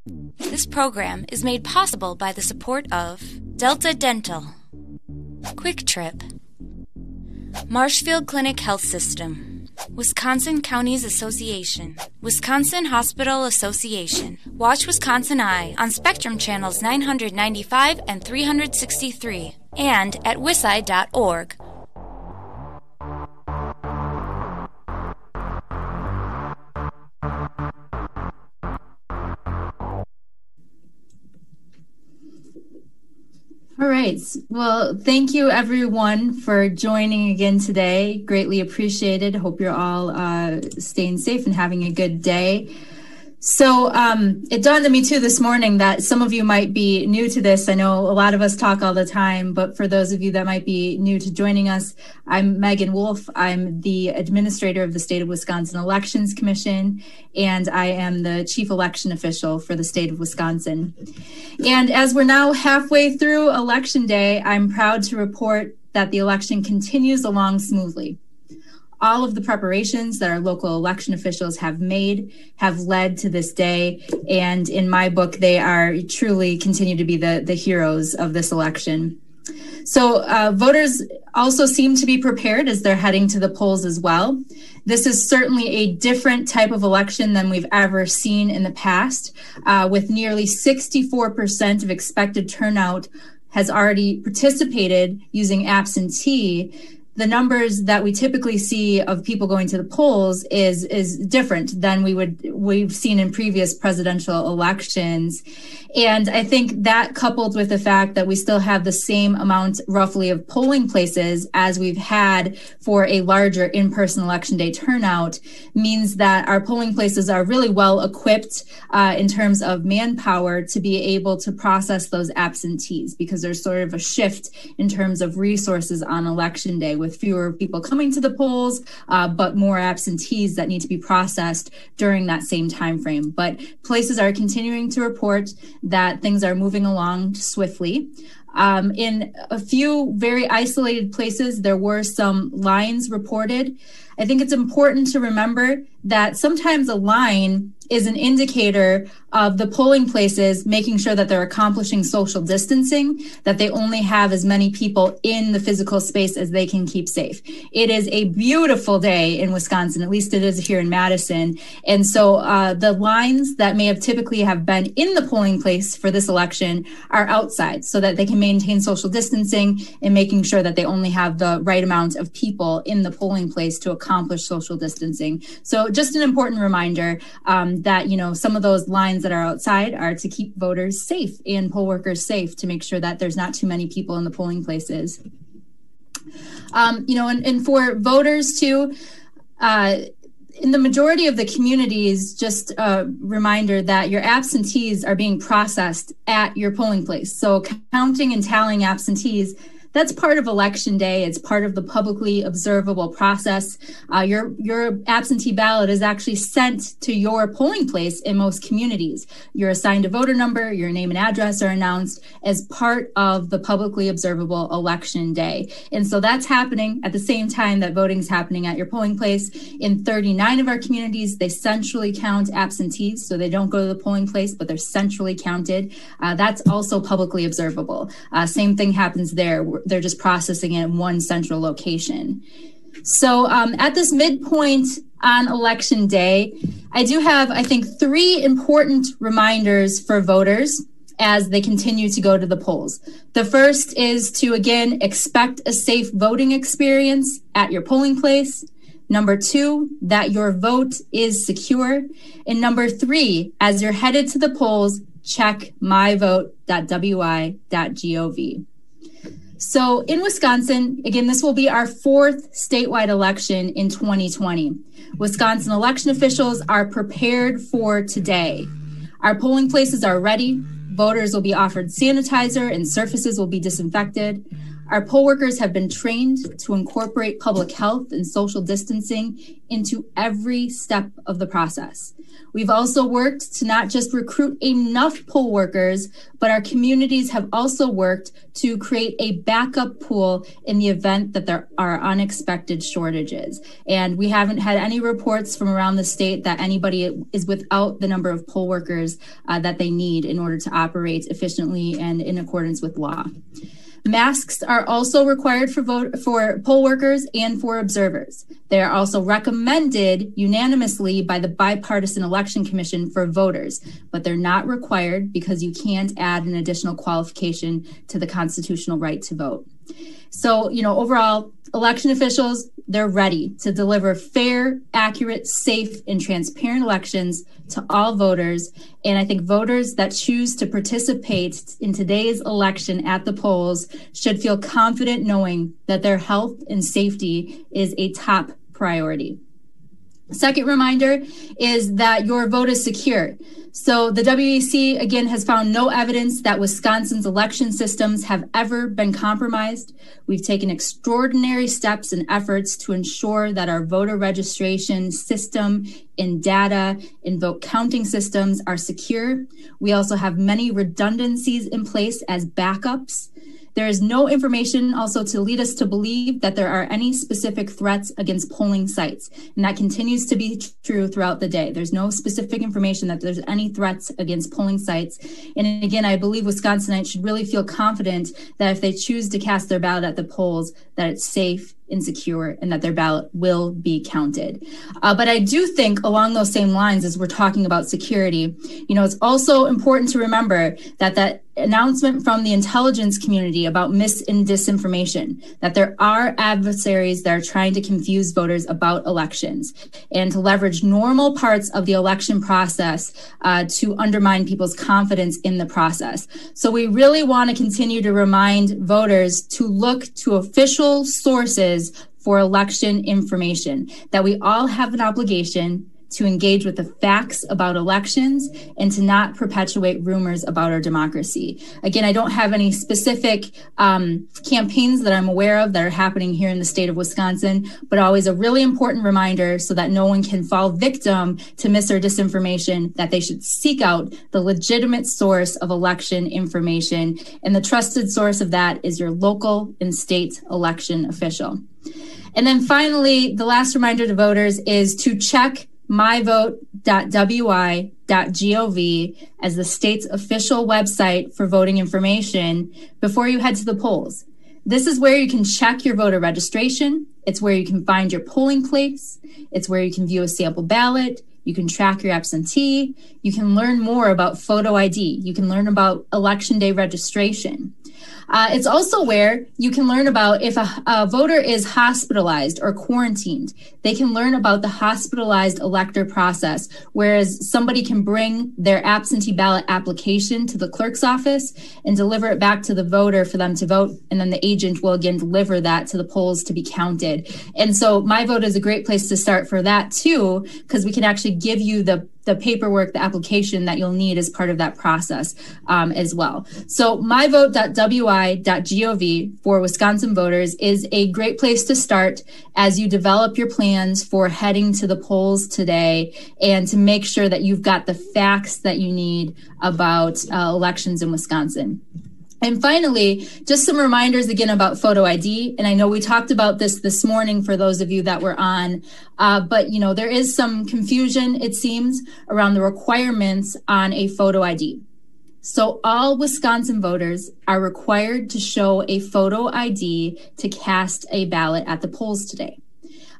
This program is made possible by the support of Delta Dental, Quick Trip, Marshfield Clinic Health System, Wisconsin Counties Association, Wisconsin Hospital Association, Watch Wisconsin Eye on Spectrum Channels 995 and 363, and at wisi.org. All right. Well, thank you everyone for joining again today. Greatly appreciated. Hope you're all staying safe and having a good day. So it dawned on me too this morning that some of you might be new to this. I know a lot of us talk all the time, but for those of you that might be new to joining us, I'm Meagan Wolfe. I'm the administrator of the State of Wisconsin Elections Commission, and I am the chief election official for the state of Wisconsin. And as we're now halfway through Election Day, I'm proud to report that the election continues along smoothly. All of the preparations that our local election officials have made have led to this day. And in my book, they are truly continue to be the heroes of this election. So voters also seem to be prepared as they're heading to the polls as well. This is certainly a different type of election than we've ever seen in the past, with nearly 64% of expected turnout has already participated using absentee. The numbers that we typically see of people going to the polls is different than we've seen in previous presidential elections. And I think that, coupled with the fact that we still have the same amount roughly of polling places as we've had for a larger in-person election day turnout, means that our polling places are really well equipped in terms of manpower to be able to process those absentees, because there's sort of a shift in terms of resources on election day, with fewer people coming to the polls, but more absentees that need to be processed during that same time frame. But places are continuing to report that things are moving along swiftly. In a few very isolated places, there were some lines reported. I think it's important to remember that sometimes a line is an indicator of the polling places making sure that they're accomplishing social distancing, that they only have as many people in the physical space as they can keep safe. It is a beautiful day in Wisconsin, at least it is here in Madison. And so the lines that may have typically have been in the polling place for this election are outside, so that they can maintain social distancing and making sure that they only have the right amount of people in the polling place to accomplish social distancing. So just an important reminder that, some of those lines that are outside are to keep voters safe and poll workers safe, to make sure that there's not too many people in the polling places. And for voters too, in the majority of the communities, just a reminder that your absentees are being processed at your polling place. So counting and tallying absentees, that's part of Election Day. It's part of the publicly observable process. Your absentee ballot is actually sent to your polling place in most communities. You're assigned a voter number, your name and address are announced as part of the publicly observable Election Day. And so that's happening at the same time that voting's happening at your polling place. In 39 of our communities, they centrally count absentees, so they don't go to the polling place, but they're centrally counted. That's also publicly observable. Same thing happens there. They're just processing it in one central location. So at this midpoint on Election Day, I do have, I think, 3 important reminders for voters as they continue to go to the polls. The first is to, again, expect a safe voting experience at your polling place. Number 2, that your vote is secure. And number 3, as you're headed to the polls, check myvote.wi.gov. So in Wisconsin, again, this will be our 4th statewide election in 2020. Wisconsin election officials are prepared for today. Our polling places are ready. Voters will be offered sanitizer and surfaces will be disinfected. Our poll workers have been trained to incorporate public health and social distancing into every step of the process. We've also worked to not just recruit enough poll workers, but our communities have also worked to create a backup pool in the event that there are unexpected shortages. And we haven't had any reports from around the state that anybody is without the number of poll workers that they need in order to operate efficiently and in accordance with law. Masks are also required for poll workers and for observers. They are also recommended unanimously by the Bipartisan Election Commission for voters, but they're not required because you can't add an additional qualification to the constitutional right to vote. So, overall, election officials, they're ready to deliver fair, accurate, safe, and transparent elections to all voters. And I think voters that choose to participate in today's election at the polls should feel confident knowing that their health and safety is a top priority. Second reminder is that your vote is secure. So the WEC, again, has found no evidence that Wisconsin's election systems have ever been compromised. We've taken extraordinary steps and efforts to ensure that our voter registration system and data and vote counting systems are secure. We also have many redundancies in place as backups. There is no information also to lead us to believe that there are any specific threats against polling sites. And that continues to be true throughout the day. There's no specific information that there's any threats against polling sites. And again, I believe Wisconsinites should really feel confident that if they choose to cast their ballot at the polls, that it's safe and secure and that their ballot will be counted. But I do think along those same lines, as we're talking about security, it's also important to remember that announcement from the intelligence community about mis and disinformation, that there are adversaries that are trying to confuse voters about elections and to leverage normal parts of the election process to undermine people's confidence in the process. So we really want to continue to remind voters to look to official sources for election information, that we all have an obligation to engage with the facts about elections and to not perpetuate rumors about our democracy. Again, I don't have any specific campaigns that I'm aware of that are happening here in the state of Wisconsin, but always a really important reminder so that no one can fall victim to mis or disinformation, that they should seek out the legitimate source of election information. And the trusted source of that is your local and state election official. And then finally, the last reminder to voters is to check myvote.wi.gov as the state's official website for voting information before you head to the polls. This is where you can check your voter registration. It's where you can find your polling place. It's where you can view a sample ballot. You can track your absentee. You can learn more about photo ID. You can learn about election day registration. It's also where you can learn about if a voter is hospitalized or quarantined. They can learn about the hospitalized elector process, whereas somebody can bring their absentee ballot application to the clerk's office and deliver it back to the voter for them to vote. And then the agent will again deliver that to the polls to be counted. And so My Vote is a great place to start for that too, because we can actually give you the paperwork, the application that you'll need as part of that process as well. So myvote.wi.gov for Wisconsin voters is a great place to start as you develop your plans for heading to the polls today and to make sure that you've got the facts that you need about elections in Wisconsin. And finally, just some reminders again about photo ID. And I know we talked about this morning for those of you that were on, but there is some confusion, it seems, around the requirements on a photo ID. So all Wisconsin voters are required to show a photo ID to cast a ballot at the polls today.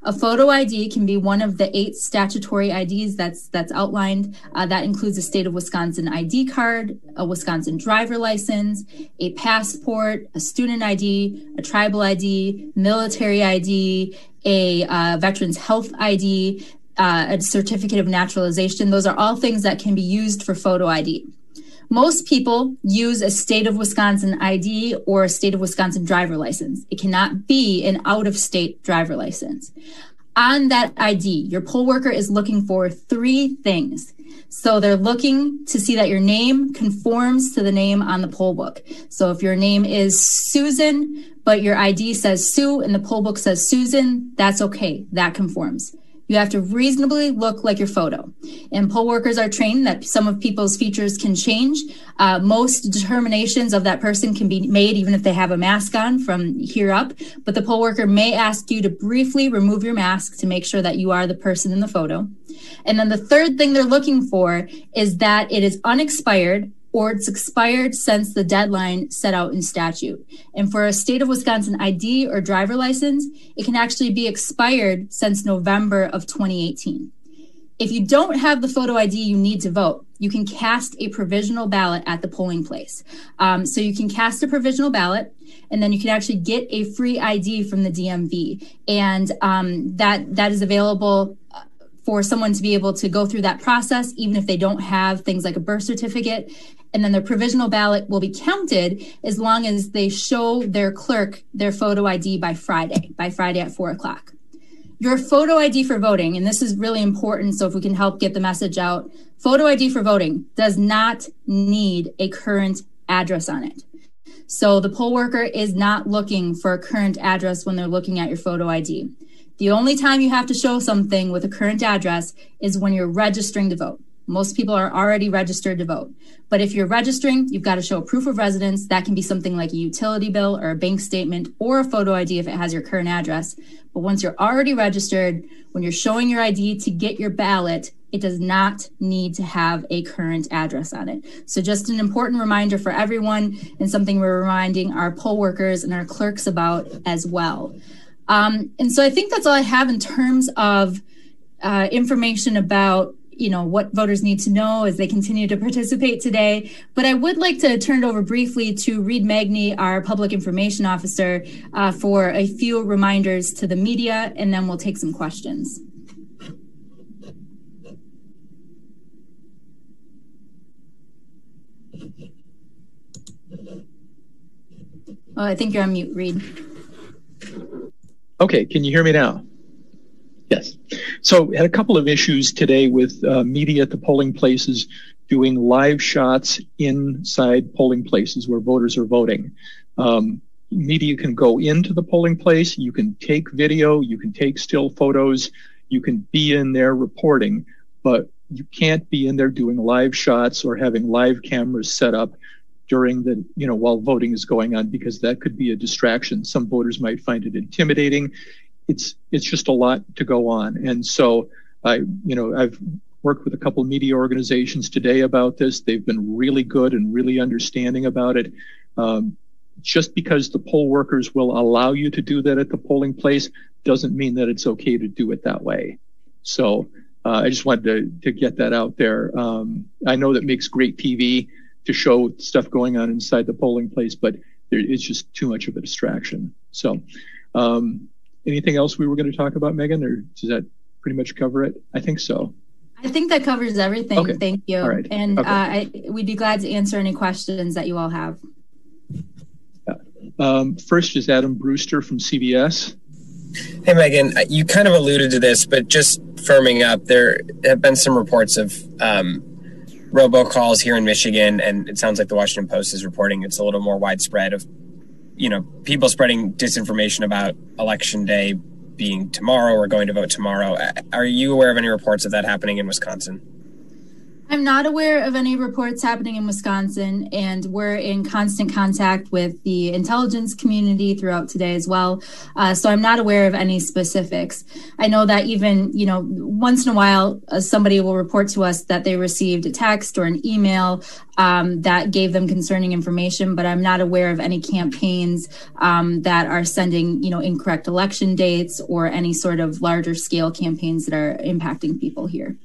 A photo ID can be one of the 8 statutory IDs that's outlined. That includes a state of Wisconsin ID card, a Wisconsin driver license, a passport, a student ID, a tribal ID, military ID, a veteran's health ID, a certificate of naturalization. Those are all things that can be used for photo ID. Most people use a state of Wisconsin ID or a state of Wisconsin driver license. It cannot be an out-of-state driver license. On that ID, your poll worker is looking for 3 things. So they're looking to see that your name conforms to the name on the poll book. So if your name is Susan, but your ID says Sue and the poll book says Susan, that's okay. That conforms. You have to reasonably look like your photo. And poll workers are trained that some of people's features can change. Most determinations of that person can be made even if they have a mask on from here up. But the poll worker may ask you to briefly remove your mask to make sure that you are the person in the photo. And then the third thing they're looking for is that it is unexpired or it's expired since the deadline set out in statute. And for a state of Wisconsin ID or driver license, it can actually be expired since November of 2018. If you don't have the photo ID you need to vote, you can cast a provisional ballot at the polling place. So you can cast a provisional ballot, and then you can actually get a free ID from the DMV. And that is available for someone to be able to go through that process, even if they don't have things like a birth certificate. And then their provisional ballot will be counted as long as they show their clerk their photo ID by Friday at 4:00. Your photo ID for voting, and this is really important, so if we can help get the message out, photo ID for voting does not need a current address on it. So the poll worker is not looking for a current address when they're looking at your photo ID. The only time you have to show something with a current address is when you're registering to vote. Most people are already registered to vote. But if you're registering, you've got to show a proof of residence. That can be something like a utility bill or a bank statement or a photo ID if it has your current address. But once you're already registered, when you're showing your ID to get your ballot, it does not need to have a current address on it. So just an important reminder for everyone, and something we're reminding our poll workers and our clerks about as well. And so I think that's all I have in terms of information about what voters need to know as they continue to participate today. But I would like to turn it over briefly to Reed Magny, our public information officer, for a few reminders to the media, and then we'll take some questions. Oh, I think you're on mute, Reed. Okay, can you hear me now? Yes. So had a couple of issues today with media at the polling places doing live shots inside polling places where voters are voting. Media can go into the polling place, you can take video, you can take still photos, you can be in there reporting, but you can't be in there doing live shots or having live cameras set up during the, while voting is going on, because that could be a distraction. Some voters might find it intimidating. It's just a lot to go on. And so I've worked with a couple of media organizations today about this. They've been really good and really understanding about it. Just because the poll workers will allow you to do that at the polling place doesn't mean that it's okay to do it that way. So I just wanted to get that out there. I know that makes great TV to show stuff going on inside the polling place, but it's just too much of a distraction. So anything else we were going to talk about, Megan, or does that pretty much cover it? I think so. I think that covers everything. Okay. Thank you. All right. And okay. We'd be glad to answer any questions that you all have. First is Adam Brewster from CBS. Hey, Megan, you kind of alluded to this, but just firming up, there have been some reports of robocalls here in Michigan, and it sounds like the Washington Post is reporting it's a little more widespread of, people spreading disinformation about Election Day being tomorrow or going to vote tomorrow. Are you aware of any reports of that happening in Wisconsin? I'm not aware of any reports happening in Wisconsin, and we're in constant contact with the intelligence community throughout today as well. So I'm not aware of any specifics. I know that even, once in a while, somebody will report to us that they received a text or an email that gave them concerning information, but I'm not aware of any campaigns that are sending, incorrect election dates or any sort of larger scale campaigns that are impacting people here.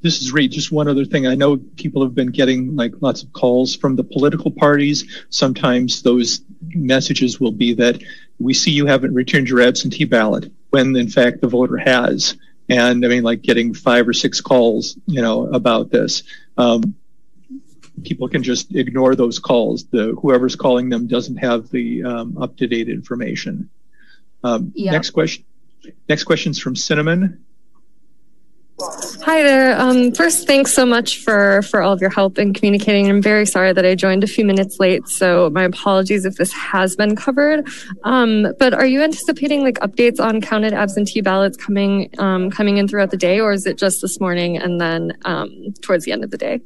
This is Reed. Just one other thing. I know people have been getting lots of calls from the political parties. Sometimes those messages will be that we see you haven't returned your absentee ballot, when in fact the voter has. And getting 5 or 6 calls, about this. People can just ignore those calls. Whoever's calling them doesn't have the up-to-date information. Yep. Next question's from Cinnamon. Hi there. First, thanks so much for all of your help in communicating. I'm very sorry that I joined a few minutes late, so my apologies if this has been covered. But are you anticipating like updates on counted absentee ballots coming in throughout the day, or is it just this morning and then towards the end of the day?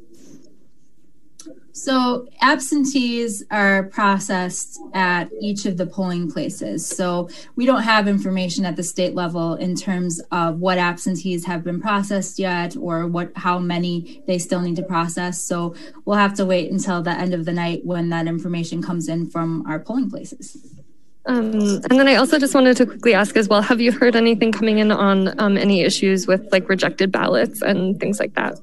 So absentees are processed at each of the polling places. So we don't have information at the state level in terms of what absentees have been processed yet or how many they still need to process. So we'll have to wait until the end of the night when that information comes in from our polling places. And then I also just wanted to quickly ask as well, have you heard anything coming in on any issues with like rejected ballots and things like that?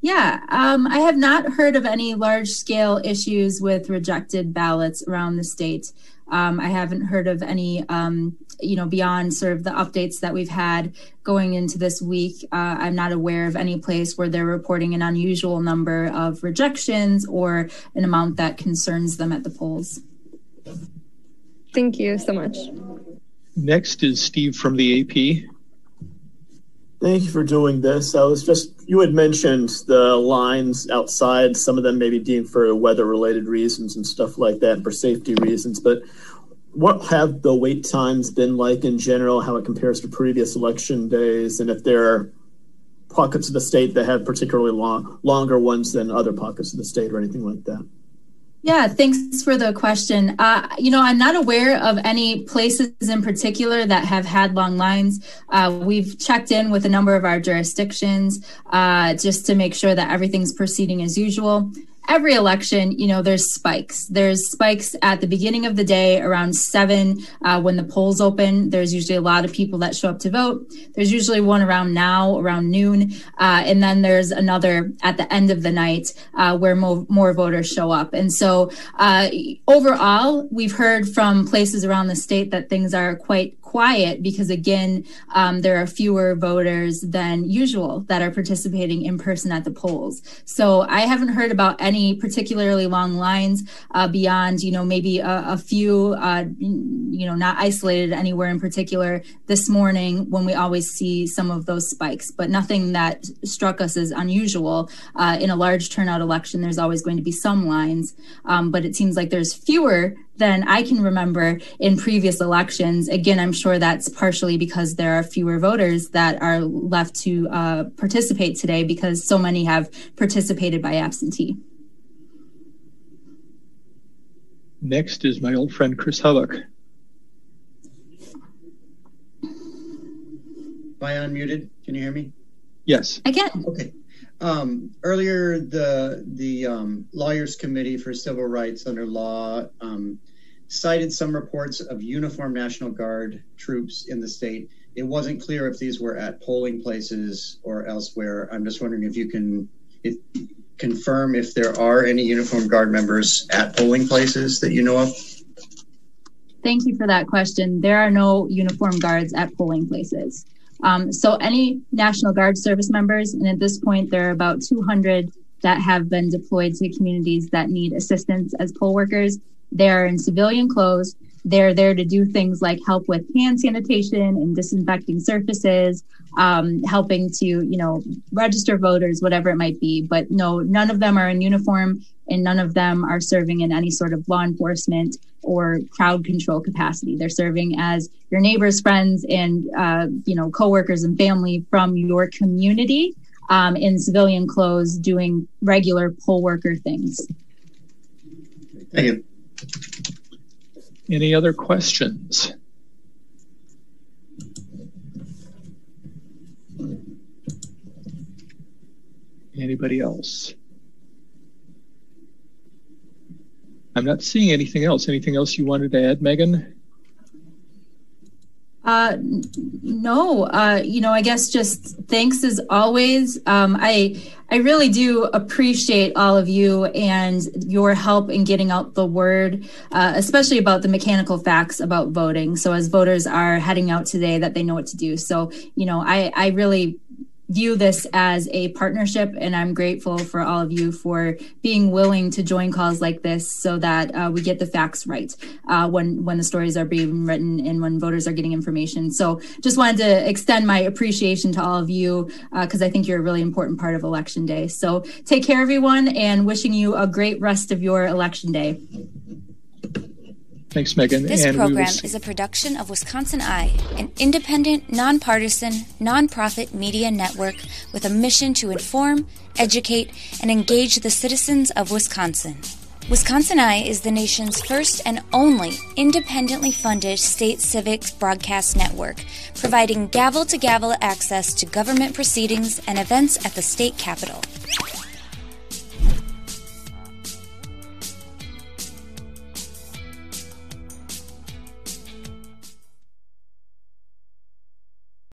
Yeah, I have not heard of any large-scale issues with rejected ballots around the state. I haven't heard of any, beyond sort of the updates that we've had going into this week. I'm not aware of any place where they're reporting an unusual number of rejections or an amount that concerns them at the polls. Thank you so much. Next is Steve from the AP. Thank you for doing this. You had mentioned the lines outside, some of them maybe deemed for weather-related reasons and stuff like that, and for safety reasons, but what have the wait times been like in general, how it compares to previous election days, and if there are pockets of the state that have particularly longer ones than other pockets of the state or anything like that? Yeah, thanks for the question. I'm not aware of any places in particular that have had long lines. We've checked in with a number of our jurisdictions just to make sure that everything's proceeding as usual. Every election, there's spikes. There's spikes at the beginning of the day around 7 when the polls open. There's usually a lot of people that show up to vote. There's usually one around noon. And then there's another at the end of the night where more voters show up. And so overall, we've heard from places around the state that things are quite quiet because, again, there are fewer voters than usual that are participating in person at the polls. So I haven't heard about any particularly long lines beyond, maybe a few, not isolated anywhere in particular this morning when we always see some of those spikes, but nothing that struck us as unusual. In a large turnout election, there's always going to be some lines, but it seems like there's fewer than I can remember in previous elections. Again, I'm sure that's partially because there are fewer voters that are left to participate today because so many have participated by absentee. Next is my old friend, Chris Hullock. Am I unmuted? Can you hear me? Yes. I can. Okay. Earlier, the Lawyers Committee for Civil Rights under law cited some reports of uniformed National Guard troops in the state. It wasn't clear if these were at polling places or elsewhere. I'm just wondering if you can confirm if there are any uniformed Guard members at polling places that you know of. Thank you for that question. There are no uniformed guards at polling places. So any National Guard service members, and at this point, there are about 200 that have been deployed to communities that need assistance as poll workers. They're in civilian clothes. They're there to do things like help with hand sanitation and disinfecting surfaces, helping to, register voters, whatever it might be. But no, none of them are in uniform and none of them are serving in any sort of law enforcement or crowd control capacity. They're serving as your neighbors, friends, and, coworkers and family from your community in civilian clothes doing regular poll worker things. Thank you. Any other questions? Anybody else? I'm not seeing anything else. Anything else you wanted to add, Meagan? No, I guess just thanks as always. I really do appreciate all of you and your help in getting out the word, especially about the mechanical facts about voting. So as voters are heading out today, that they know what to do. So, I really view this as a partnership, and I'm grateful for all of you for being willing to join calls like this so that we get the facts right when the stories are being written and when voters are getting information. So just wanted to extend my appreciation to all of you because I think you're a really important part of Election Day. So take care, everyone, and wishing you a great rest of your Election Day. Thanks, Meagan. This program is a production of Wisconsin Eye, an independent, nonpartisan, nonprofit media network with a mission to inform, educate, and engage the citizens of Wisconsin. Wisconsin Eye is the nation's first and only independently funded state civic broadcast network, providing gavel-to-gavel access to government proceedings and events at the state capitol.